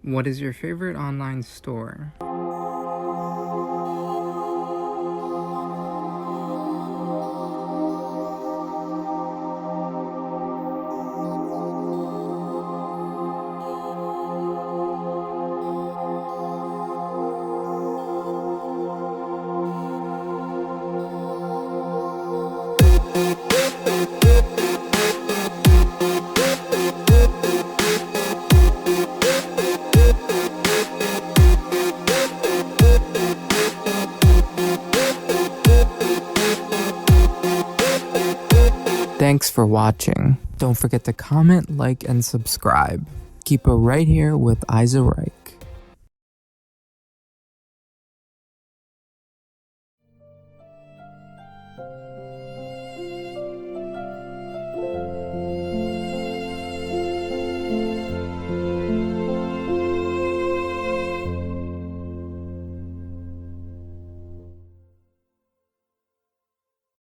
What is your favorite online store? Thanks for watching. Don't forget to comment, like, and subscribe. Keep it right here with Isa Wright.